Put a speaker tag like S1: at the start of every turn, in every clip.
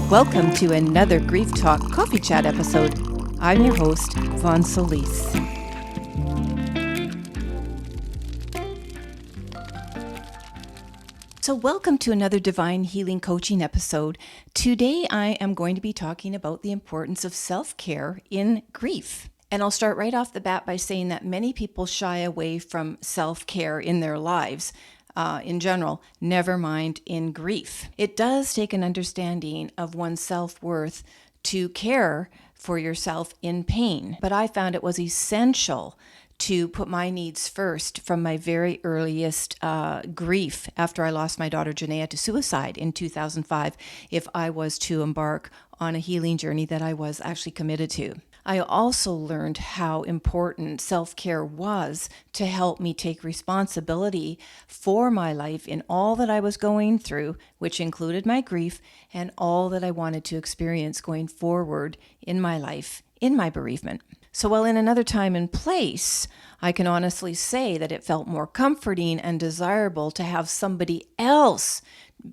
S1: Welcome to another Grief Talk Coffee Chat episode. I'm your host, Vonne Solis. So welcome to another Divine Healing Coaching episode. Today I am going to be talking about the importance of self-care in grief. And I'll start right off the bat by saying that many people shy away from self-care in their lives. In general, never mind in grief. It does take an understanding of one's self-worth to care for yourself in pain, but I found it was essential to put my needs first from my very earliest grief after I lost my daughter Janaea to suicide in 2005 if I was to embark on a healing journey that I was actually committed to. I also learned how important self-care was to help me take responsibility for my life in all that I was going through, which included my grief and all that I wanted to experience going forward in my life, in my bereavement. So while in another time and place, I can honestly say that it felt more comforting and desirable to have somebody else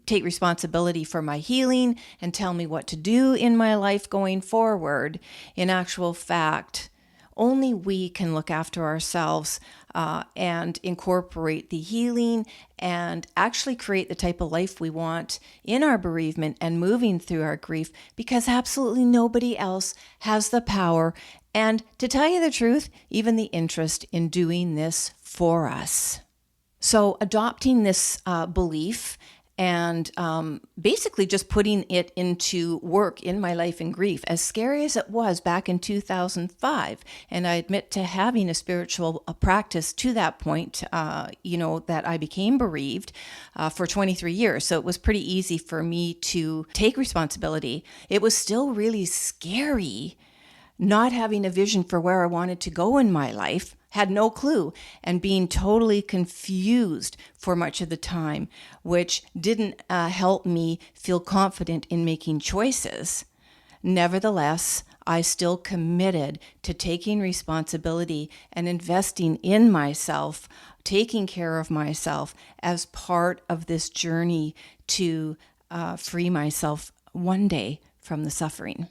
S1: take responsibility for my healing and tell me what to do in my life going forward. In actual fact, only we can look after ourselves and incorporate the healing and actually create the type of life we want in our bereavement and moving through our grief, because absolutely nobody else has the power and, to tell you the truth, even the interest in doing this for us. So adopting this belief and basically just putting it into work in my life in grief, as scary as it was back in 2005, and I admit to having a spiritual practice to that point, that I became bereaved for 23 years. So it was pretty easy for me to take responsibility. It was still really scary not having a vision for where I wanted to go in my life, had no clue, and being totally confused for much of the time, which didn't help me feel confident in making choices. Nevertheless, I still committed to taking responsibility and investing in myself, taking care of myself as part of this journey to free myself one day from the suffering.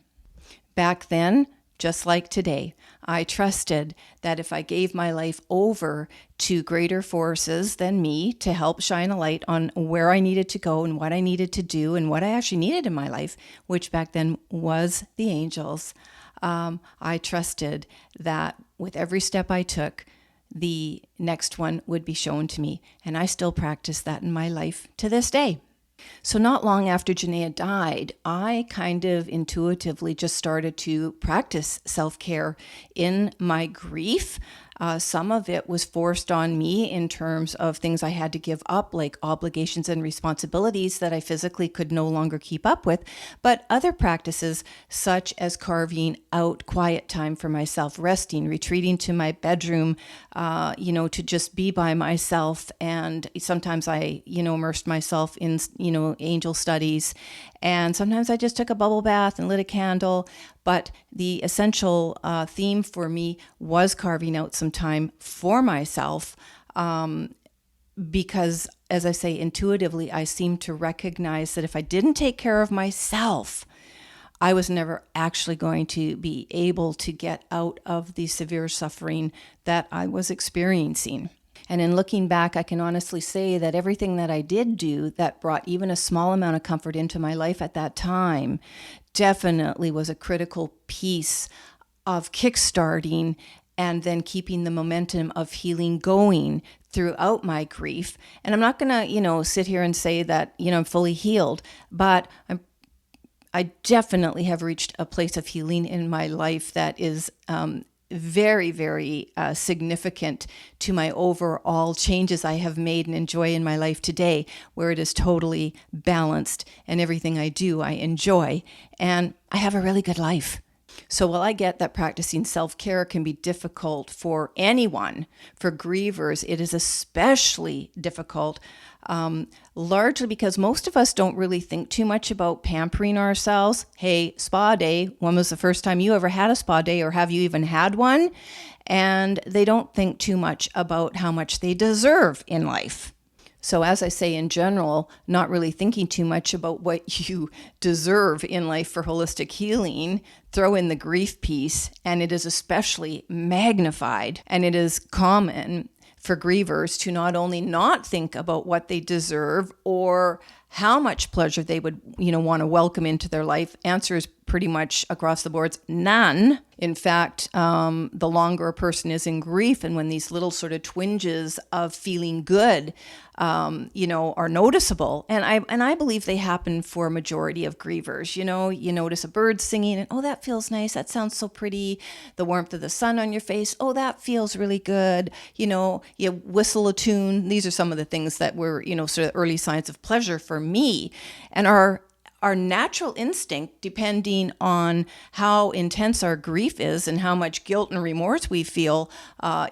S1: Back then, just like today, I trusted that if I gave my life over to greater forces than me to help shine a light on where I needed to go and what I needed to do and what I actually needed in my life, which back then was the angels, I trusted that with every step I took, the next one would be shown to me. And I still practice that in my life to this day. So not long after Janaea died, I kind of intuitively just started to practice self-care in my grief. Some of it was forced on me in terms of things I had to give up, like obligations and responsibilities that I physically could no longer keep up with. But other practices, such as carving out quiet time for myself, resting, retreating to my bedroom, to just be by myself. And sometimes I, immersed myself in, angel studies. And sometimes I just took a bubble bath and lit a candle. But the essential theme for me was carving out some time for myself because, as I say, intuitively, I seemed to recognize that if I didn't take care of myself, I was never actually going to be able to get out of the severe suffering that I was experiencing. And in looking back, I can honestly say that everything that I did do that brought even a small amount of comfort into my life at that time definitely was a critical piece of kickstarting and then keeping the momentum of healing going throughout my grief. And I'm not going to, sit here and say that, I'm fully healed, but I definitely have reached a place of healing in my life that is very, very significant to my overall changes I have made and enjoy in my life today, where it is totally balanced and everything I do, I enjoy, and I have a really good life. So while I get that practicing self-care can be difficult for anyone, for grievers, it is especially difficult, largely because most of us don't really think too much about pampering ourselves. Hey, spa day, when was the first time you ever had a spa day, or have you even had one? And they don't think too much about how much they deserve in life. So as I say, in general, not really thinking too much about what you deserve in life for holistic healing, throw in the grief piece, and it is especially magnified, and it is common for grievers to not only not think about what they deserve or how much pleasure they would, want to welcome into their life. Answer is pretty much across the boards, none. In fact, the longer a person is in grief, and when these little sort of twinges of feeling good, are noticeable, and I believe they happen for a majority of grievers. You notice a bird singing, and oh, that feels nice. That sounds so pretty. The warmth of the sun on your face. Oh, that feels really good. You whistle a tune. These are some of the things that were, sort of early signs of pleasure for me, and our natural instinct, depending on how intense our grief is and how much guilt and remorse we feel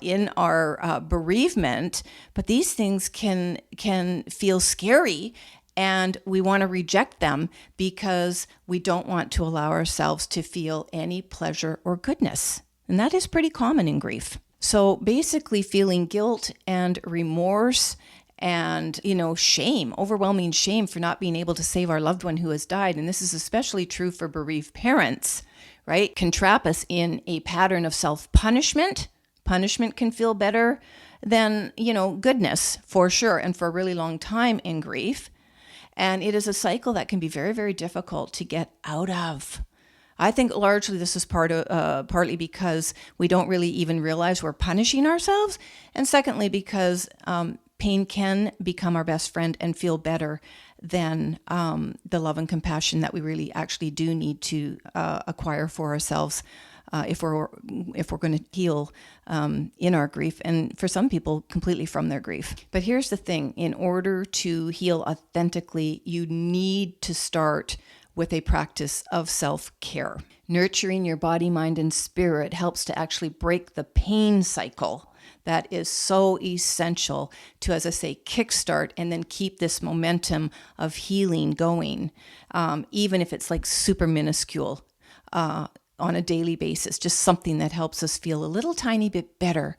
S1: in our bereavement, but these things can feel scary, and we want to reject them because we don't want to allow ourselves to feel any pleasure or goodness. And that is pretty common in grief. So basically, feeling guilt and remorse and, shame, overwhelming shame for not being able to save our loved one who has died. And this is especially true for bereaved parents, right? Can trap us in a pattern of self-punishment. Punishment can feel better than, goodness, for sure, and for a really long time in grief. And it is a cycle that can be very, very difficult to get out of. I think largely this is partly because we don't really even realize we're punishing ourselves. And secondly, because pain can become our best friend and feel better than the love and compassion that we really actually do need to acquire for ourselves if we're going to heal in our grief, and for some people completely from their grief. But here's the thing: in order to heal authentically, you need to start with a practice of self-care. Nurturing your body, mind, and spirit helps to actually break the pain cycle that is so essential to, as I say, kickstart and then keep this momentum of healing going, even if it's like super minuscule on a daily basis, just something that helps us feel a little tiny bit better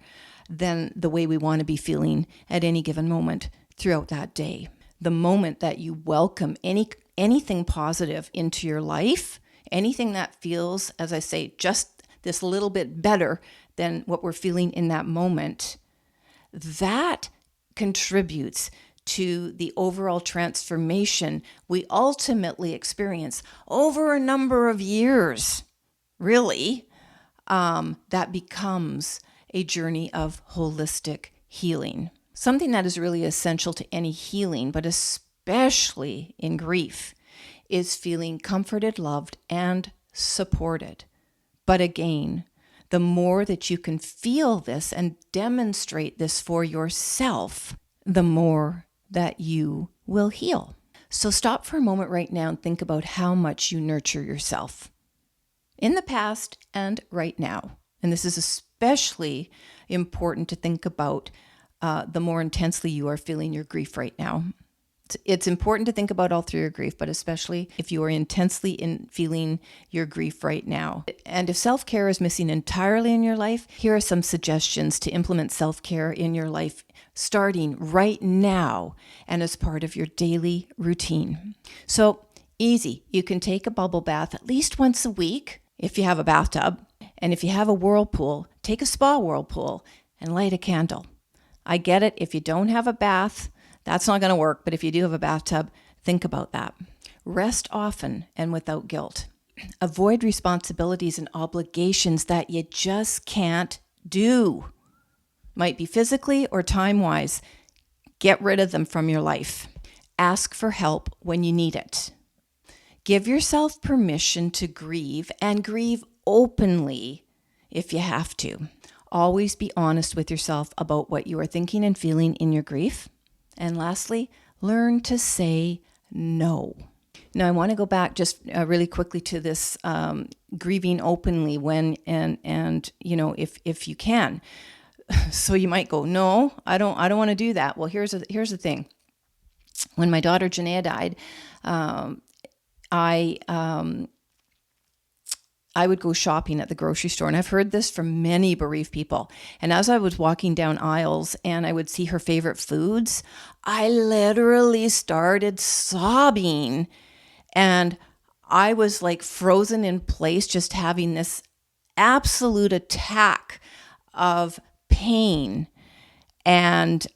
S1: than the way we want to be feeling at any given moment throughout that day. The moment that you welcome anything positive into your life, anything that feels, as I say, just this little bit better than what we're feeling in that moment, that contributes to the overall transformation we ultimately experience over a number of years, really, that becomes a journey of holistic healing. Something that is really essential to any healing, but especially in grief, is feeling comforted, loved, and supported. But again, the more that you can feel this and demonstrate this for yourself, the more that you will heal. So stop for a moment right now and think about how much you nurture yourself in the past and right now. And this is especially important to think about the more intensely you are feeling your grief right now. It's important to think about all through your grief, but especially if you are intensely feeling your grief right now. And if self-care is missing entirely in your life, here are some suggestions to implement self-care in your life starting right now and as part of your daily routine. So easy. You can take a bubble bath at least once a week if you have a bathtub. And if you have a whirlpool, take a spa whirlpool and light a candle. I get it. If you don't have a bath, that's not going to work. But if you do have a bathtub, think about that. Rest often and without guilt. Avoid responsibilities and obligations that you just can't do. Might be physically or time-wise. Get rid of them from your life. Ask for help when you need it. Give yourself permission to grieve and grieve openly if you have to. Always be honest with yourself about what you are thinking and feeling in your grief. And lastly, learn to say no. Now, I want to go back just really quickly to this grieving openly when and if you can. So you might go, no, I don't want to do that. Well, here's the thing. When my daughter Janaea died, I I would go shopping at the grocery store, and I've heard this from many bereaved people. And as I was walking down aisles and I would see her favorite foods, I literally started sobbing. And I was like frozen in place, just having this absolute attack of pain, and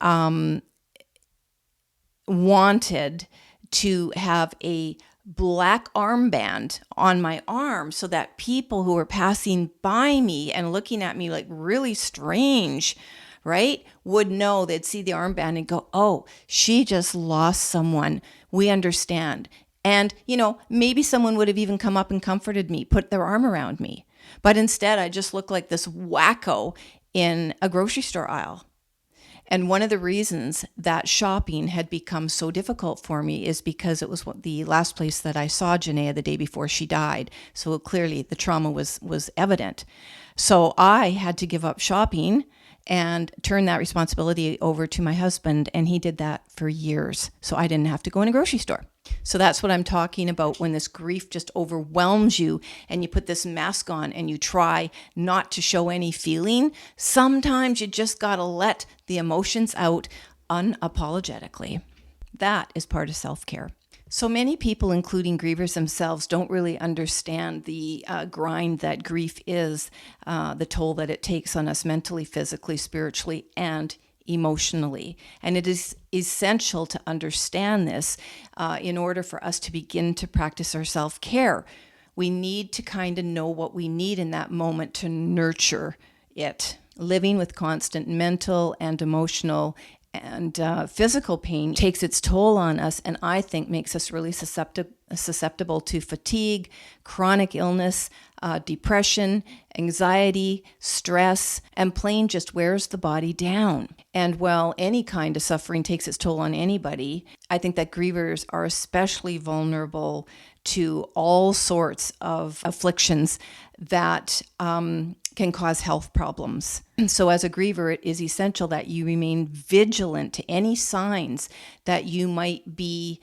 S1: wanted to have a black armband on my arm so that people who were passing by me and looking at me like really strange, right, would know. They'd see the armband and go, oh, she just lost someone. We understand. And, maybe someone would have even come up and comforted me, put their arm around me. But instead, I just looked like this wacko in a grocery store aisle. And one of the reasons that shopping had become so difficult for me is because it was the last place that I saw Janaea the day before she died. So clearly the trauma was evident. So I had to give up shopping and turn that responsibility over to my husband, and he did that for years. So I didn't have to go in a grocery store. So that's what I'm talking about when this grief just overwhelms you and you put this mask on and you try not to show any feeling. Sometimes you just got to let the emotions out unapologetically. That is part of self-care. So many people, including grievers themselves, don't really understand the grind that grief is, the toll that it takes on us mentally, physically, spiritually, and emotionally. And it is essential to understand this in order for us to begin to practice our self-care. We need to kind of know what we need in that moment to nurture it. Living with constant mental and emotional and physical pain takes its toll on us, and I think makes us really susceptible to fatigue, chronic illness, depression, anxiety, stress, and plain just wears the body down. And while any kind of suffering takes its toll on anybody, I think that grievers are especially vulnerable to all sorts of afflictions that can cause health problems. So as a griever, it is essential that you remain vigilant to any signs that you might be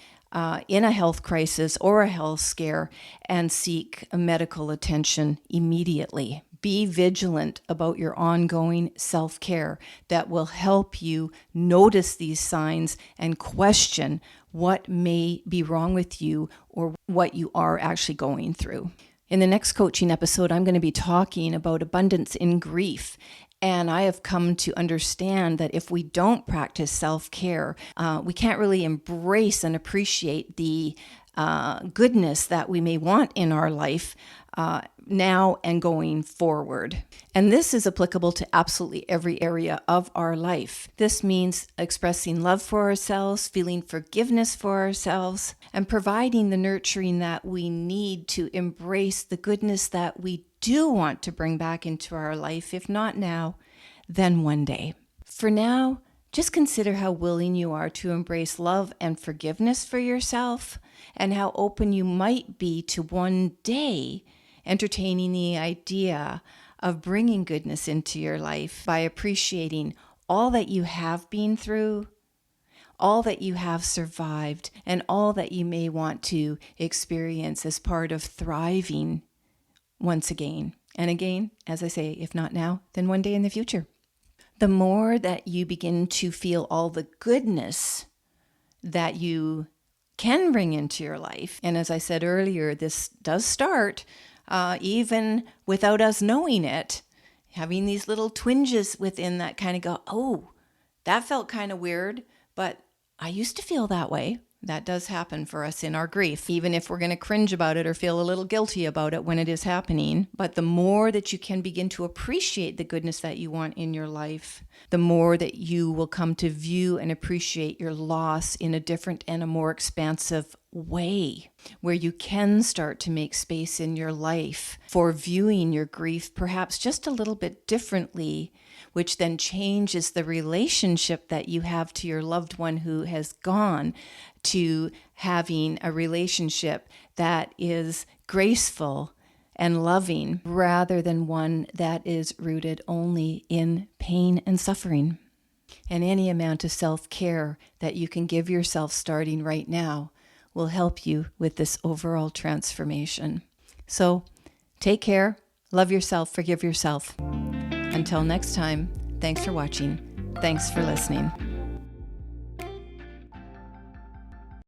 S1: in a health crisis or a health scare and seek medical attention immediately. Be vigilant about your ongoing self-care that will help you notice these signs and question what may be wrong with you or what you are actually going through. In the next coaching episode, I'm going to be talking about abundance in grief. And I have come to understand that if we don't practice self-care, we can't really embrace and appreciate the goodness that we may want in our life now and going forward. And this is applicable to absolutely every area of our life. This means expressing love for ourselves, feeling forgiveness for ourselves, and providing the nurturing that we need to embrace the goodness that we do want to bring back into our life, if not now, then one day. For now, just consider how willing you are to embrace love and forgiveness for yourself, and how open you might be to one day entertaining the idea of bringing goodness into your life by appreciating all that you have been through, all that you have survived, and all that you may want to experience as part of thriving once again. And again, as I say, if not now, then one day in the future. The more that you begin to feel all the goodness that you can bring into your life, and as I said earlier, this does start even without us knowing it, having these little twinges within that kind of go, oh, that felt kind of weird, but I used to feel that way. That does happen for us in our grief, even if we're going to cringe about it or feel a little guilty about it when it is happening. But the more that you can begin to appreciate the goodness that you want in your life, the more that you will come to view and appreciate your loss in a different and a more expansive way, where you can start to make space in your life for viewing your grief perhaps just a little bit differently, which then changes the relationship that you have to your loved one who has gone, to having a relationship that is graceful and loving rather than one that is rooted only in pain and suffering. And any amount of self-care that you can give yourself starting right now will help you with this overall transformation. So Take care, love yourself, forgive yourself. Until next time, thanks for watching. Thanks for listening.